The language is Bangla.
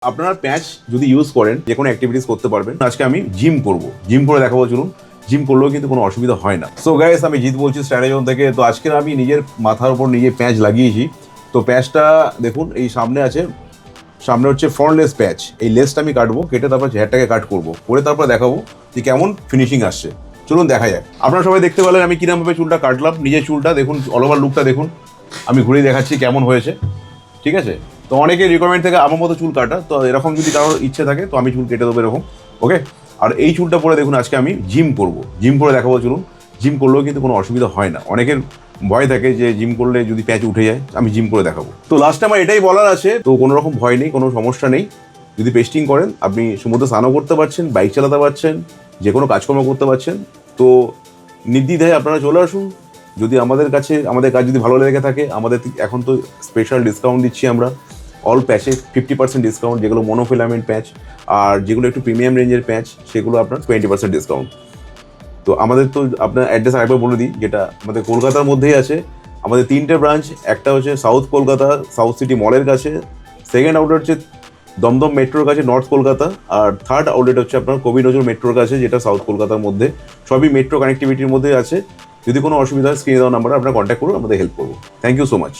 আপনারা প্যাচ যদি ইউজ করেন যে কোনো অ্যাক্টিভিটিস করতে পারবেন। আজকে আমি জিম করব, জিম করে দেখাবো। চলুন, জিম করলেও কিন্তু কোনো অসুবিধা হয় না। সো গাইস, আমি জিত বলছি স্ট্র্যাটেজন থেকে। তো আজকে আমি নিজের মাথার উপর নিজে প্যাচ লাগিয়েছি। তো প্যাচটা দেখুন, এই সামনে আছে, সামনে হচ্ছে ফ্রন্টলেস প্যাচ। এই লেসটা আমি কাটবো, কেটে তারপর হেয়ারটাকে কাট করবো, করে তারপর দেখাবো যে কেমন ফিনিশিং আসছে। চলুন দেখা যাক। আপনারা সবাই দেখতে পেলেন আমি কিরমভাবে চুলটা কাটলাম। নিজের চুলটা দেখুন, অল ওভার লুকটা দেখুন। আমি ঘুরিয়ে দেখাচ্ছি কেমন হয়েছে, ঠিক আছে? তো অনেকে রিকমেন্ড থেকে আমার মতো চুল কাটা, তো এরকম যদি কারোর ইচ্ছে থাকে তো আমি চুল কেটে দেবো এরকম, ওকে? আর এই চুলটা পরে দেখুন আজকে আমি জিম করব, জিম করে দেখাবো। চলুন, জিম করলেও কিন্তু কোনো অসুবিধা হয় না। অনেকের ভয় থাকে যে জিম করলে যদি প্যাচ উঠে যায়, আমি জিম করে দেখাবো। তো লাস্টে আমার এটাই বলার আছে, তো কোনো রকম ভয় নেই, কোনো সমস্যা নেই। যদি পেস্টিং করেন, আপনি সমুদ্রে স্নানও করতে পারছেন, বাইক চালাতে পারছেন, যে কোনো কাজকর্ম করতে পারছেন। তো নির্দ্বিধায় আপনারা চলে আসুন। যদি আমাদের কাজ যদি ভালো লেগে থাকে, আমাদের এখন তো স্পেশাল ডিসকাউন্ট দিচ্ছি আমরা। অল প্যাচে 50% ডিসকাউন্ট, যেগুলো মনোফিলামেন্ট প্যাচ, আর যেগুলো একটু প্রিমিয়াম রেঞ্জের প্যাচ সেগুলো আপনার 20% ডিসকাউন্ট। তো আমাদের তো আপনার অ্যাড্রেস আরেকবার বলে দিই, যেটা আমাদের কলকাতার মধ্যেই আছে। আমাদের 3টে ব্রাঞ্চ। একটা হচ্ছে সাউথ কলকাতা, সাউথ সিটি মলের কাছে। সেকেন্ড আউটলেট হচ্ছে দমদম মেট্রোর কাছে, নর্থ কলকাতা। আর থার্ড আউটলেট হচ্ছে আপনার কবি নজরুল মেট্রোর কাছে, যেটা সাউথ কলকাতার মধ্যে। সবই মেট্রো কানেক্টিভিটির মধ্যে আছে। যদি কোনো অসুবিধা হয়, স্ক্রিনে দেওয়া নাম্বারে আপনারা কন্ট্যাক্ট করুন, আমাদের হেল্প করবো। Thank you so much.